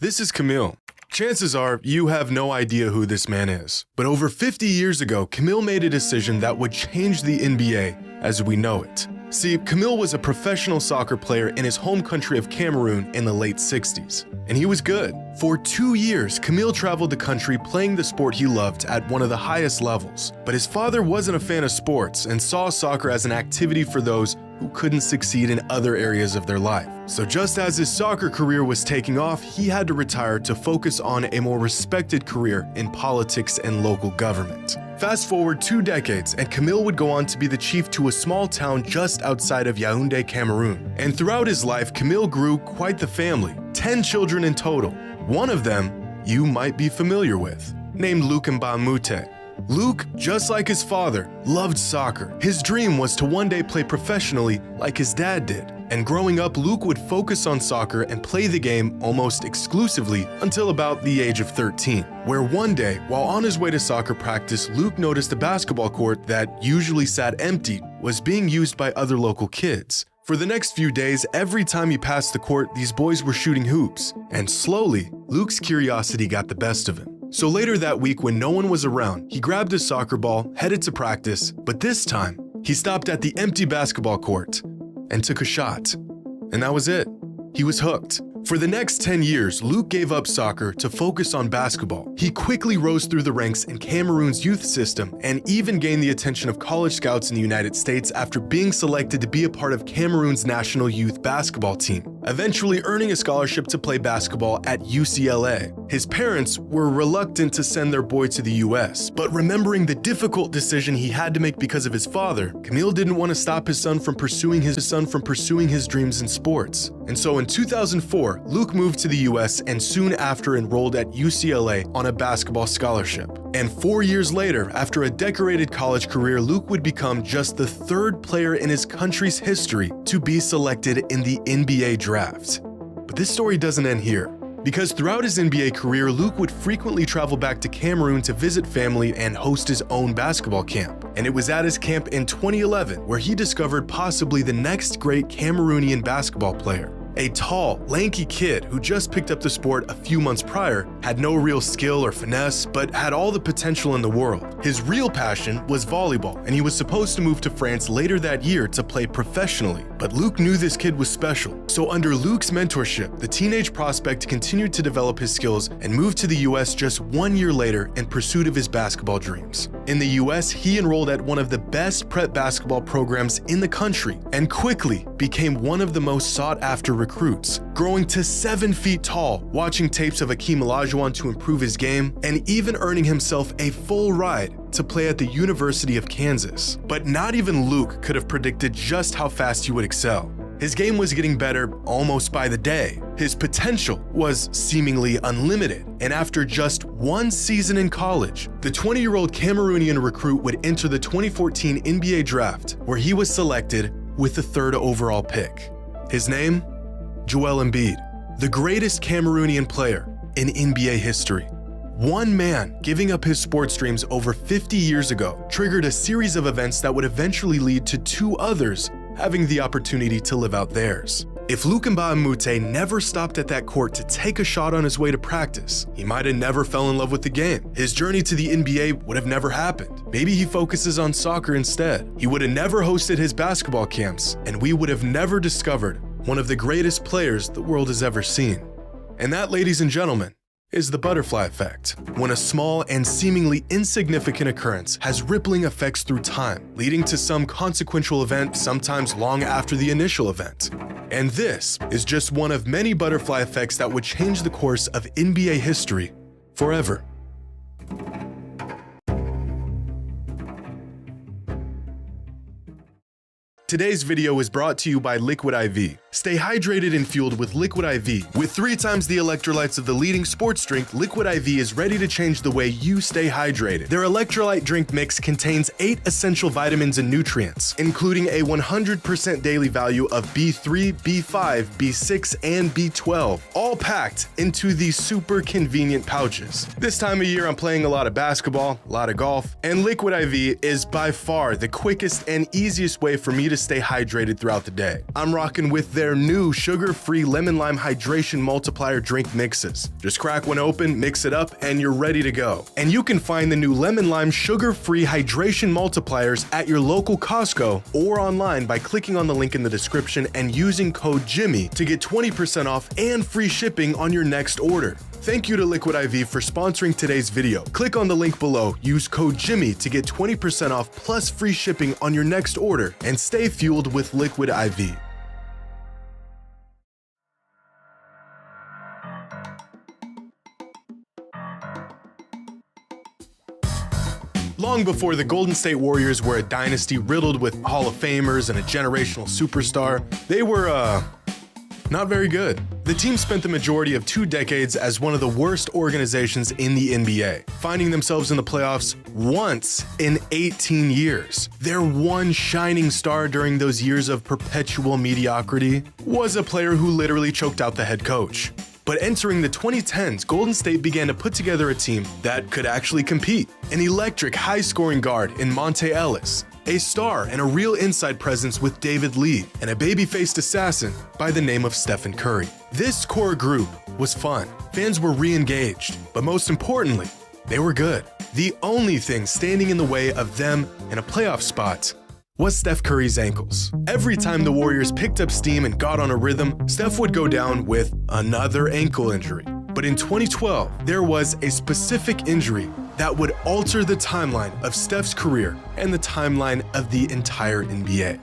This is Camille. Chances are you have no idea who this man is. But over 50 years ago, Camille made a decision that would change the NBA as we know it. See, Camille was a professional soccer player in his home country of Cameroon in the late 60s. And he was good. For 2 years, Camille traveled the country playing the sport he loved at one of the highest levels. But his father wasn't a fan of sports and saw soccer as an activity for those who couldn't succeed in other areas of their life. So just as his soccer career was taking off, he had to retire to focus on a more respected career in politics and local government. Fast forward 2 decades, and Camille would go on to be the chief to a small town just outside of Yaoundé, Cameroon. And throughout his life, Camille grew quite the family, 10 children in total. One of them you might be familiar with, named Luc Mbamute. Luc, just like his father, loved soccer. His dream was to one day play professionally like his dad did. And growing up, Luc would focus on soccer and play the game almost exclusively until about the age of 13, where one day, while on his way to soccer practice, Luc noticed a basketball court that usually sat empty was being used by other local kids. For the next few days, every time he passed the court, these boys were shooting hoops. And slowly, Luc's curiosity got the best of him. So later that week, when no one was around, he grabbed his soccer ball, headed to practice, but this time, he stopped at the empty basketball court and took a shot. And that was it. He was hooked. For the next 10 years, Luc gave up soccer to focus on basketball. He quickly rose through the ranks in Cameroon's youth system and even gained the attention of college scouts in the United States after being selected to be a part of Cameroon's national youth basketball team, eventually earning a scholarship to play basketball at UCLA. His parents were reluctant to send their boy to the US, but remembering the difficult decision he had to make because of his father, Camille didn't want to stop his son from pursuing his dreams in sports. And so in 2004, Luc moved to the US and soon after enrolled at UCLA on a basketball scholarship. And 4 years later, after a decorated college career, Luc would become just the 3rd player in his country's history to be selected in the NBA draft. But this story doesn't end here. Because throughout his NBA career, Luc would frequently travel back to Cameroon to visit family and host his own basketball camp. And it was at his camp in 2011 where he discovered possibly the next great Cameroonian basketball player. A tall, lanky kid who just picked up the sport a few months prior, had no real skill or finesse, but had all the potential in the world. His real passion was volleyball, and he was supposed to move to France later that year to play professionally. But Luc knew this kid was special. So under Luc's mentorship, the teenage prospect continued to develop his skills and moved to the US just 1 year later in pursuit of his basketball dreams. In the US, he enrolled at one of the best prep basketball programs in the country and quickly became one of the most sought-after recruits, growing to 7 feet tall, watching tapes of Hakeem Olajuwon to improve his game, and even earning himself a full ride to play at the University of Kansas. But not even Luc could have predicted just how fast he would excel. His game was getting better almost by the day. His potential was seemingly unlimited, and after just 1 season in college, the 20-year-old Cameroonian recruit would enter the 2014 NBA draft, where he was selected with the 3rd overall pick. His name? Joel Embiid, the greatest Cameroonian player in NBA history. One man giving up his sports dreams over 50 years ago triggered a series of events that would eventually lead to 2 others having the opportunity to live out theirs. If Luc Mbamute never stopped at that court to take a shot on his way to practice, he might have never fell in love with the game. His journey to the NBA would have never happened. Maybe he focuses on soccer instead. He would have never hosted his basketball camps, and we would have never discovered one of the greatest players the world has ever seen. And that, ladies and gentlemen, is the butterfly effect, when a small and seemingly insignificant occurrence has rippling effects through time, leading to some consequential event sometimes long after the initial event. And this is just one of many butterfly effects that would change the course of NBA history forever. Today's video is brought to you by Liquid IV. Stay hydrated and fueled with Liquid IV. With 3 times the electrolytes of the leading sports drink, Liquid IV is ready to change the way you stay hydrated. Their electrolyte drink mix contains 8 essential vitamins and nutrients, including a 100% daily value of B3, B5, B6, and B12, all packed into these super convenient pouches. This time of year, I'm playing a lot of basketball, a lot of golf, and Liquid IV is by far the quickest and easiest way for me to to stay hydrated throughout the day. I'm rocking with their new sugar-free lemon lime hydration multiplier drink mixes. Just crack one open, mix it up, and you're ready to go. And you can find the new lemon lime sugar-free hydration multipliers at your local Costco or online by clicking on the link in the description and using code JXMY to get 20% off and free shipping on your next order. Thank you to Liquid IV for sponsoring today's video. Click on the link below, use code JXMY to get 20% off plus free shipping on your next order, and stay fueled with Liquid IV. Long before the Golden State Warriors were a dynasty riddled with Hall of Famers and a generational superstar, they were, not very good. The team spent the majority of 2 decades as one of the worst organizations in the NBA, finding themselves in the playoffs once in 18 years. Their one shining star during those years of perpetual mediocrity was a player who literally choked out the head coach. But entering the 2010s, Golden State began to put together a team that could actually compete. An electric, high-scoring guard in Monte Ellis, a star and a real inside presence with David Lee, and a baby-faced assassin by the name of Stephen Curry. This core group was fun. Fans were re-engaged, but most importantly, they were good. The only thing standing in the way of them in a playoff spot was Steph Curry's ankles. Every time the Warriors picked up steam and got on a rhythm, Steph would go down with another ankle injury. But in 2012, there was a specific injury that would alter the timeline of Steph's career and the timeline of the entire NBA.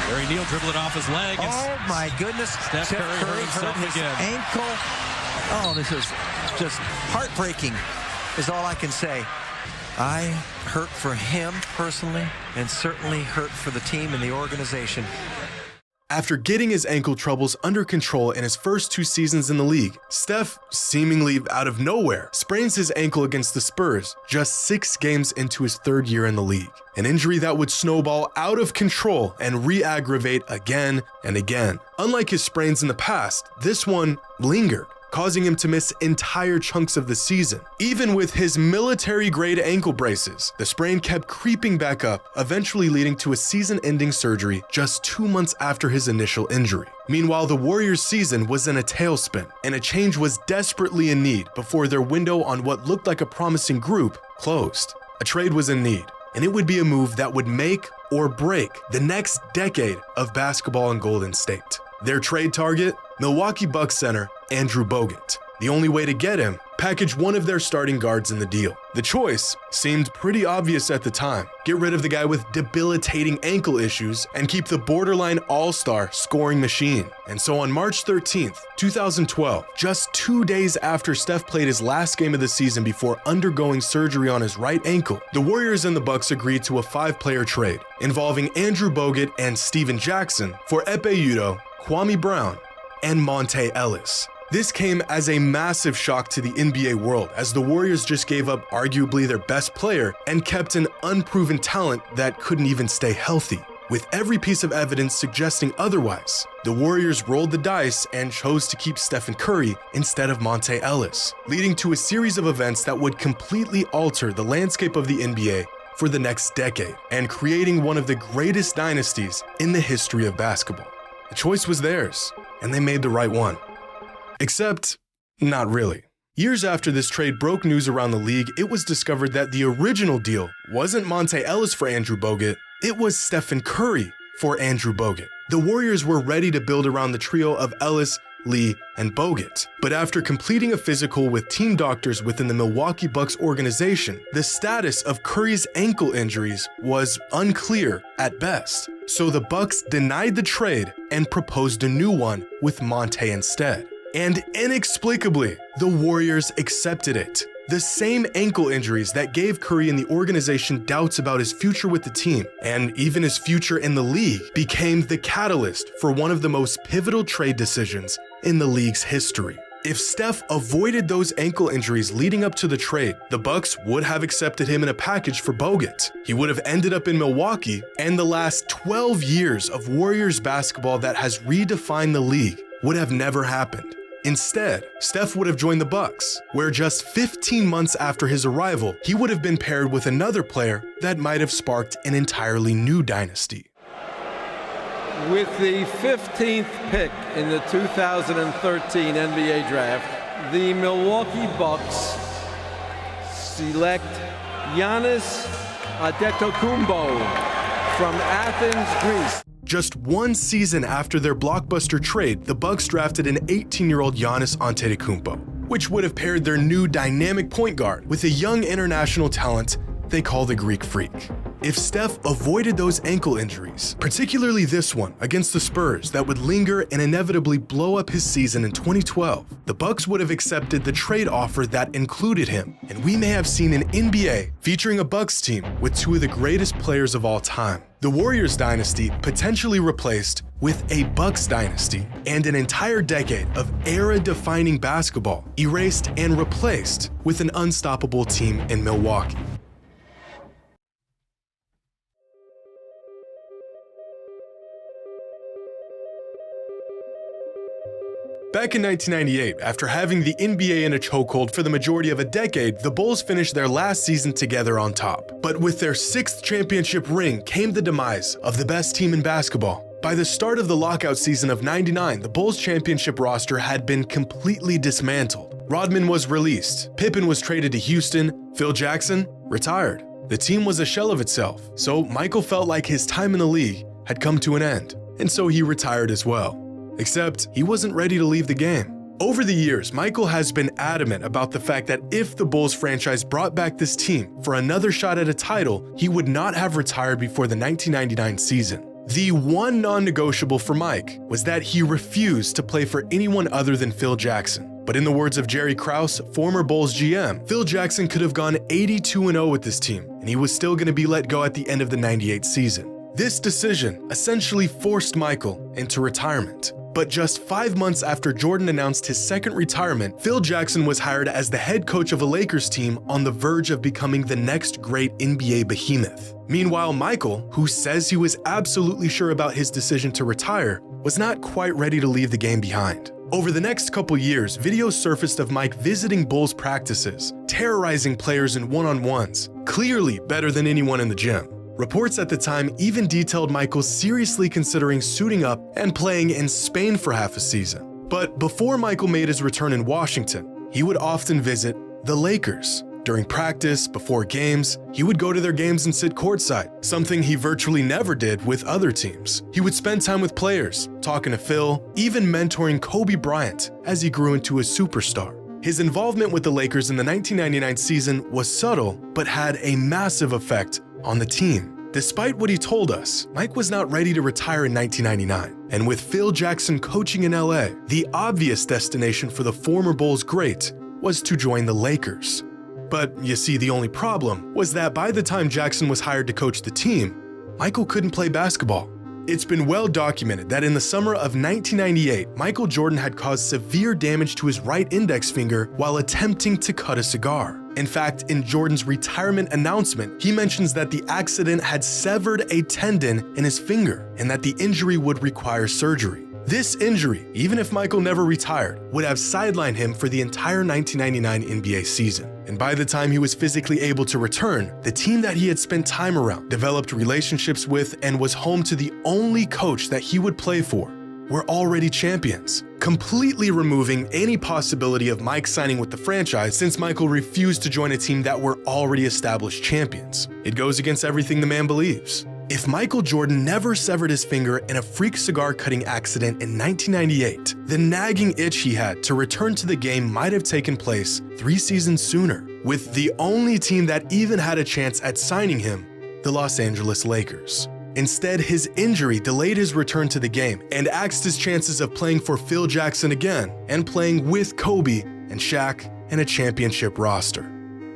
Barry Neal dribbled it off his leg. Oh my goodness. Steph Curry hurt his again. Ankle. Oh, this is just heartbreaking is all I can say. I hurt for him personally and certainly hurt for the team and the organization. After getting his ankle troubles under control in his first 2 seasons in the league, Steph, seemingly out of nowhere, sprains his ankle against the Spurs just 6 games into his 3rd year in the league. An injury that would snowball out of control and re-aggravate again and again. Unlike his sprains in the past, this one lingered, causing him to miss entire chunks of the season. Even with his military-grade ankle braces, the sprain kept creeping back up, eventually leading to a season-ending surgery just 2 months after his initial injury. Meanwhile, the Warriors' season was in a tailspin, and a change was desperately in need before their window on what looked like a promising group closed. A trade was in need, and it would be a move that would make or break the next decade of basketball in Golden State. Their trade target? Milwaukee Bucks center Andrew Bogut. The only way to get him? Package one of their starting guards in the deal. The choice seemed pretty obvious at the time. Get rid of the guy with debilitating ankle issues and keep the borderline all-star scoring machine. And so on March 13th, 2012, just 2 days after Steph played his last game of the season before undergoing surgery on his right ankle, the Warriors and the Bucks agreed to a 5-player trade involving Andrew Bogut and Steven Jackson for Ekpe Udoh, Kwame Brown, and Monte Ellis. This came as a massive shock to the NBA world, as the Warriors just gave up arguably their best player and kept an unproven talent that couldn't even stay healthy. With every piece of evidence suggesting otherwise, the Warriors rolled the dice and chose to keep Stephen Curry instead of Monte Ellis, leading to a series of events that would completely alter the landscape of the NBA for the next decade and creating one of the greatest dynasties in the history of basketball. The choice was theirs, and they made the right one. Except, not really. Years after this trade broke news around the league, it was discovered that the original deal wasn't Monte Ellis for Andrew Bogut, it was Stephen Curry for Andrew Bogut. The Warriors were ready to build around the trio of Ellis, Lee, and Bogut. But after completing a physical with team doctors within the Milwaukee Bucks organization, the status of Curry's ankle injuries was unclear at best. So the Bucks denied the trade and proposed a new one with Monte instead. And inexplicably, the Warriors accepted it. The same ankle injuries that gave Curry and the organization doubts about his future with the team, and even his future in the league, became the catalyst for one of the most pivotal trade decisions in the league's history. If Steph avoided those ankle injuries leading up to the trade, the Bucks would have accepted him in a package for Bogut. He would have ended up in Milwaukee, and the last 12 years of Warriors basketball that has redefined the league would have never happened. Instead, Steph would have joined the Bucks, where just 15 months after his arrival, he would have been paired with another player that might have sparked an entirely new dynasty. With the 15th pick in the 2013 NBA Draft, the Milwaukee Bucks select Giannis Antetokounmpo from Athens, Greece. Just one season after their blockbuster trade, the Bucks drafted an 18-year-old Giannis Antetokounmpo, which would have paired their new dynamic point guard with a young international talent they call the Greek Freak. If Steph avoided those ankle injuries, particularly this one against the Spurs that would linger and inevitably blow up his season in 2012, the Bucks would have accepted the trade offer that included him, and we may have seen an NBA featuring a Bucks team with two of the greatest players of all time. The Warriors dynasty potentially replaced with a Bucks dynasty, and an entire decade of era-defining basketball erased and replaced with an unstoppable team in Milwaukee. Back in 1998, after having the NBA in a chokehold for the majority of a decade, the Bulls finished their last season together on top. But with their 6th championship ring came the demise of the best team in basketball. By the start of the lockout season of '99, the Bulls championship roster had been completely dismantled. Rodman was released, Pippen was traded to Houston, Phil Jackson retired. The team was a shell of itself, so Michael felt like his time in the league had come to an end, and so he retired as well. Except he wasn't ready to leave the game. Over the years, Michael has been adamant about the fact that if the Bulls franchise brought back this team for another shot at a title, he would not have retired before the 1999 season. The one non-negotiable for Mike was that he refused to play for anyone other than Phil Jackson. But in the words of Jerry Krause, former Bulls GM, Phil Jackson could have gone 82-0 with this team, and he was still going to be let go at the end of the '98 season. This decision essentially forced Michael into retirement. But just 5 months after Jordan announced his second retirement, Phil Jackson was hired as the head coach of a Lakers team on the verge of becoming the next great NBA behemoth. Meanwhile, Michael, who says he was absolutely sure about his decision to retire, was not quite ready to leave the game behind. Over the next couple years, videos surfaced of Mike visiting Bulls practices, terrorizing players in one-on-ones, clearly better than anyone in the gym. Reports at the time even detailed Michael seriously considering suiting up and playing in Spain for half a season. But before Michael made his return in Washington, he would often visit the Lakers. During practice, before games, he would go to their games and sit courtside, something he virtually never did with other teams. He would spend time with players, talking to Phil, even mentoring Kobe Bryant as he grew into a superstar. His involvement with the Lakers in the 1999 season was subtle, but had a massive effect on the team. Despite what he told us, Mike was not ready to retire in 1999, and with Phil Jackson coaching in LA, the obvious destination for the former Bulls great was to join the Lakers. But you see, the only problem was that by the time Jackson was hired to coach the team, Michael couldn't play basketball. It's been well documented that in the summer of 1998, Michael Jordan had caused severe damage to his right index finger while attempting to cut a cigar. In fact, in Jordan's retirement announcement, he mentions that the accident had severed a tendon in his finger and that the injury would require surgery. This injury, even if Michael never retired, would have sidelined him for the entire 1999 NBA season. And by the time he was physically able to return, the team that he had spent time around, developed relationships with, and was home to the only coach that he would play for were already champions, completely removing any possibility of Mike signing with the franchise since Michael refused to join a team that were already established champions. It goes against everything the man believes. If Michael Jordan never severed his finger in a freak cigar-cutting accident in 1998, the nagging itch he had to return to the game might have taken place 3 seasons sooner, with the only team that even had a chance at signing him, the Los Angeles Lakers. Instead, his injury delayed his return to the game and axed his chances of playing for Phil Jackson again and playing with Kobe and Shaq and a championship roster.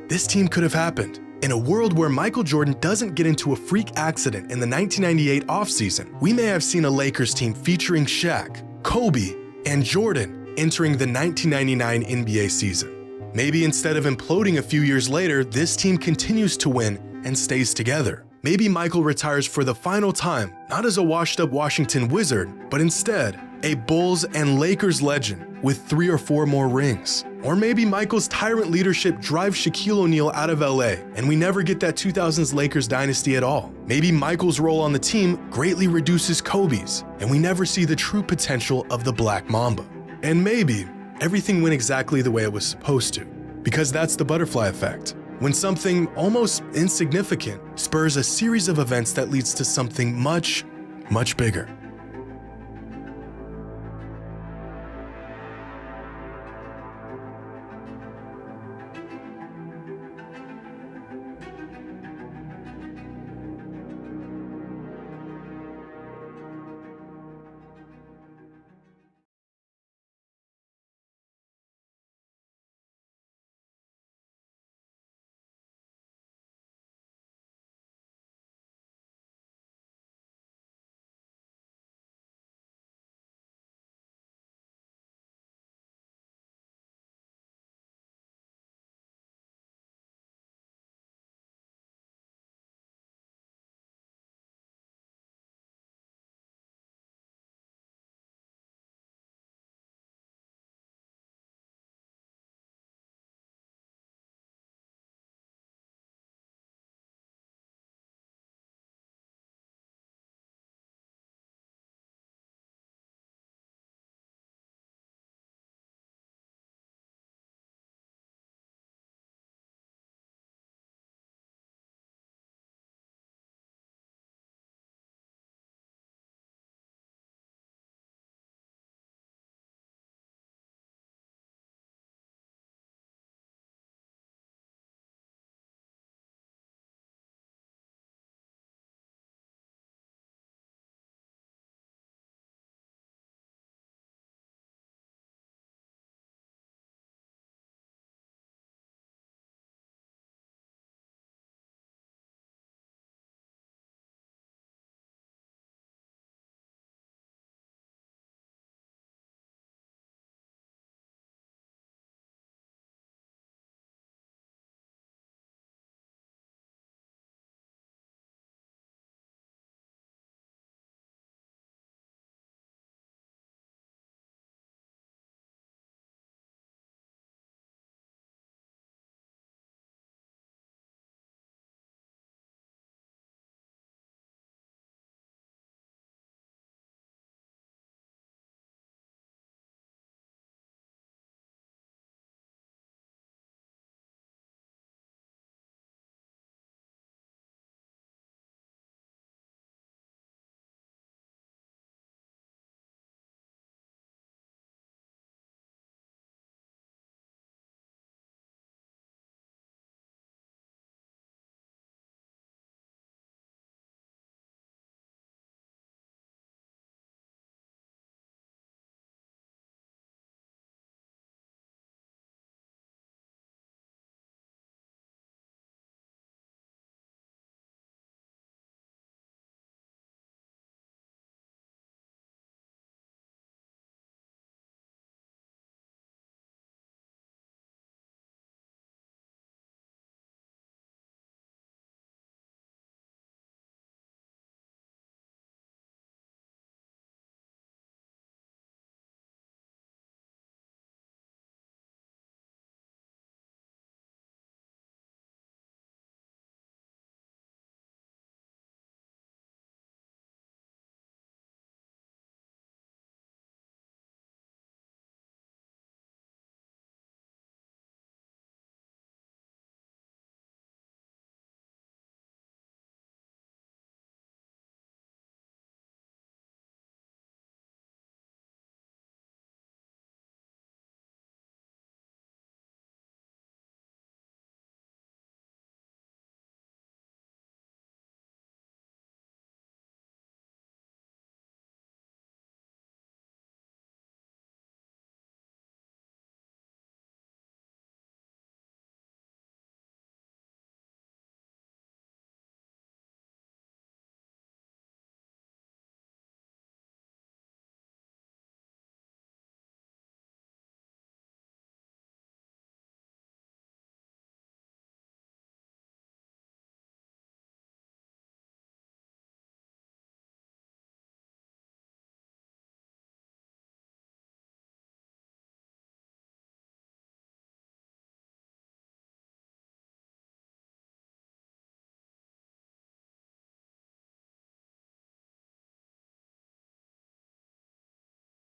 This team could have happened. In a world where Michael Jordan doesn't get into a freak accident in the 1998 offseason, we may have seen a Lakers team featuring Shaq, Kobe, and Jordan entering the 1999 NBA season. Maybe instead of imploding a few years later, this team continues to win and stays together. Maybe Michael retires for the final time, not as a washed-up Washington Wizard, but instead A Bulls and Lakers legend with 3 or 4 more rings. Or maybe Michael's tyrant leadership drives Shaquille O'Neal out of LA and we never get that 2000s Lakers dynasty at all. Maybe Michael's role on the team greatly reduces Kobe's and we never see the true potential of the Black Mamba. And maybe everything went exactly the way it was supposed to, because that's the butterfly effect. When something almost insignificant spurs a series of events that leads to something much, much bigger.